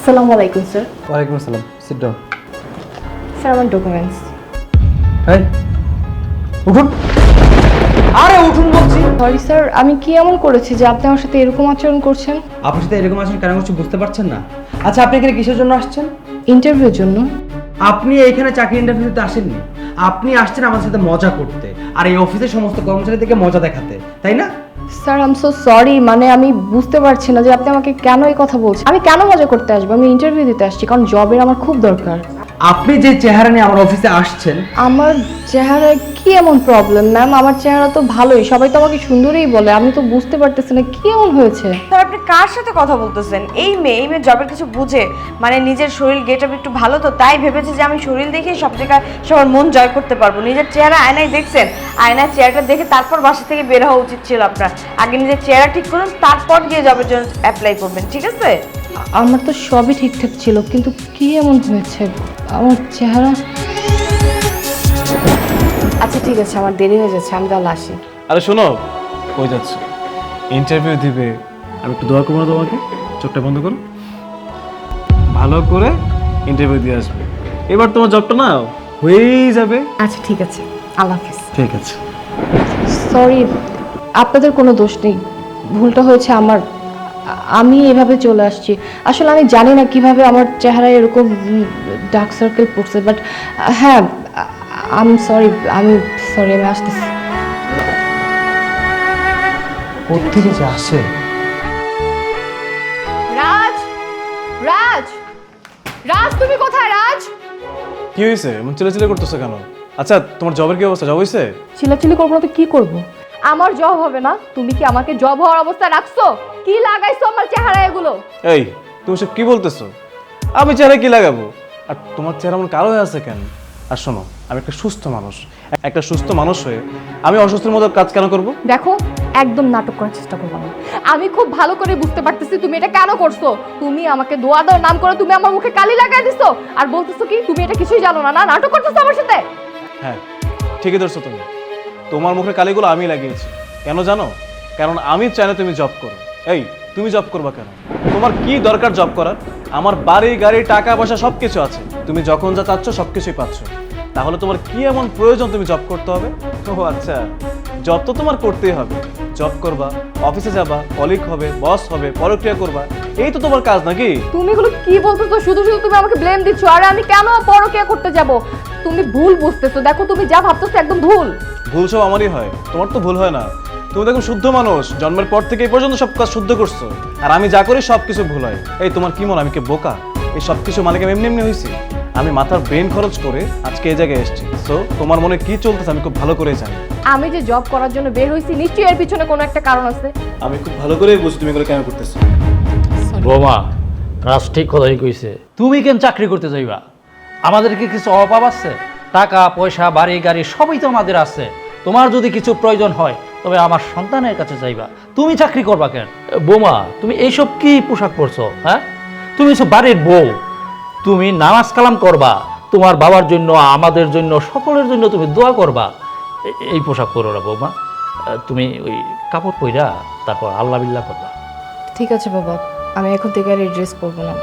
আসসালামু আলাইকুম স্যার। ওয়ালাইকুম আসসালাম। Sit down. স্যার আমার ডকুমেন্টস। এই উঠুন। আরে উঠুন বলছি। সরি স্যার, আমি কি এমন করেছি যে আপনি আমার সাথে এরকম আচরণ করছেন? আপনার সাথে এরকম আছেন কেন করছি বুঝতে পারছেন না? আচ্ছা আপনি এখানে কিসের জন্য আসছেন? ইন্টারভিউর জন্য। আপনি এখানে চাকরি ইন্টারভিউতে আসেননি, আপনি আসছেন আমাদের সাথে মজা করতে আর এই অফিসের সমস্ত কর্মচারীদেরকে মজা দেখাতে, তাই না? Sir I am so sorry, মানে আমি বুঝতে পারছি না যে আপনি আমাকে কেন এই কথা বলছেন। আমি কেন মজা করতে আসবো? আমি ইন্টারভিউ দিতে আসছি, কারণ জবের আমার খুব দরকার। আপনি যে চেহারা নিয়ে আমার অফিসে আসছেন। আমার চেহারায় কি এমন প্রবলেম ম্যাম? আমার চেহারা তো ভালোই, সবাই তো আমাকে সুন্দরই বলে। আমি তো বুঝতে পারতেছি না কি এমন হয়েছে। স্যার আপনি কার সাথে কথা বলতেছেন? এই মেয়ে জবের কিছু বুঝে, মানে নিজের শরীর গেটআপ একটু ভালো তো তাই ভেবেছে যে আমি শরীর দেখে সব জায়গায় সবার মন জয় করতে পারবো। নিজের চেহারা আয়নায় দেখছেন, আয়নায় চেহারাটা দেখে তারপর বাসা থেকে বের হওয়া উচিত ছিল আপনার। আগে নিজের চেহারা ঠিক করুন, তারপর গিয়ে জবের জন্য অ্যাপ্লাই করবেন, ঠিক আছে? আমার তো সবই ঠিকঠাক ছিল, কিন্তু কি এমন হয়েছে আমার চেহারা? আচ্ছা ঠিক আছে, আমার দেরি হয়ে যাচ্ছে, আমি তাহলে আসি। আরে শোনো, কই যাচ্ছ? ইন্টারভিউ দিবে, আমি একটু দোয়া করবো না তোমাকে? চোখটা বন্ধ করো, ভালো করে ইন্টারভিউ দিয়ে আসবে। এবার তোমার জবটা না হয়েই যাবে। আচ্ছা ঠিক আছে, আল্লাহ হাফিজ। ঠিক আছে। সরি, আপনাদের কোনো দোষ নেই, ভুলটা হয়েছে আমার। আমি এভাবে চলে আসছি। আসলে আমি জানি না কিভাবে আমার চেহারায় এরকম ডার্ক সার্কেল পড়ছে, বাট হ্যাঁ আমি সরি, আমি আসতেছি। কোত্থেকে যে আসে? রাজ, রাজ, রাজ তুমি কোথায়? রাজ, কি হয়েছে? এমন চিল্লাচিল্লি করতেছো কেন? আচ্ছা তোমার জবের কি অবস্থা? জব হয়েছে? চিল্লাচিল্লি করবো না তো কি করব? আমার জব হবে না? তুমি কি আমাকে জব হওয়ার অবস্থায় রাখছো? কি লাগাইছো আমার চেহারা এগুলো? এই তুমি সব কি বলতেছো? আমি চেহারা কি লাগাবো? আর তোমার চেহারা এমন কালো হয়ে আছে কেন? আর শোনো, আমি একটা সুস্থ মানুষ, একটা সুস্থ মানুষ হয়ে আমি অসুস্থের মতো কাজ কেন করবো? দেখো, একদম নাটক করার চেষ্টা করবো না। আমি খুব ভালো করে বুঝতে পারতেছি তুমি এটা কেন করছো। তুমি আমাকে দোয়া দেওয়ার নাম করে তুমি আমার মুখে কালি লাগাই দিছো, আর বলতেছো কি তুমি এটা কিছুই জানো না? না, নাটক করতেছো আমার সাথে। হ্যাঁ ঠিকই ধরছো তুমি, তোমার মুখের কালিগুলো আমি লাগিয়েছি। কেন জানো? কারণ আমি চাই না তুমি জব করো। এই তুমি জব করবা কেন? তোমার কি দরকার জব করার? আমার বাড়ি গাড়ি টাকা পয়সা সব কিছু আছে, তুমি যখন যা চাচ্ছ সব কিছুই পাচ্ছ। তাহলে তোমার কি এমন প্রয়োজন তুমি জব করতে হবে? ও আচ্ছা, জব তো তোমার করতেই হবে। জব করবা, অফিসে যাবা, কলিগ হবে, বস হবে, পরক্রিয়া করবা, এই তো তোমার কাজ নাকি? তুমি এগুলো কি বলতেছো? শুধু শুধু তুমি আমাকে ব্লেম দিচ্ছ, আর আমি কেন পরকিয়া করতে যাব? তুমি ভুল বুঝতেছো। দেখো, তুমি যা ভাবতেছো একদম ভুল। ভুল সব আমারই হয়, তোমার তো ভুল হয় না। তুমি দেখো শুদ্ধ মানুষ, জন্মের পর থেকে এই পর্যন্ত সব কাজ শুদ্ধ করছো, আর আমি যা করি সব কিছু ভুল হয়। এই তোমার কি মনে আমি কি বোকা? এই সব কিছু মালিক আমি এমনি এমনি হয়েছি? আমি মাথার ব্রেন খরচ করে আজকে এই জায়গায় এসেছি। সো তোমার মনে কি চলতেছে আমি খুব ভালো করে জানি। আমি যে জব করার জন্য বের হইছি, নিশ্চয়ই এর পিছনে কোনো একটা কারণ আছে। আমি খুব ভালো করেই বুঝি তুমি এগুলো কেন করতেছো। বোমা, রাজ ঠিক কথাই কইছে। তুমি কেন চাকরি করতে যাইবা? আমাদের কি কিছু অভাব আছে? টাকা পয়সা বাড়ি গাড়ি সবই তো আমাদের আছে। তোমার যদি কিছু প্রয়োজন হয় তবে আমার সন্তানের কাছে যাইবা, তুমি চাকরি করবা কেন? বোমা, তুমি এইসব কি পোশাক পরছো? হ্যাঁ, তুমি সব বাড়ির বউ, তুমি নামাজ কালাম করবা, তোমার বাবার জন্য আমাদের জন্য সকলের জন্য তুমি দোয়া করবা। এই পোশাক পরো না বৌমা, তুমি ওই কাপড় পইরা তারপর আল্লাহ বিল্লাহ করবা। ঠিক আছে বাবা, আমি এখন থেকে আর এই ড্রেস পরবো না।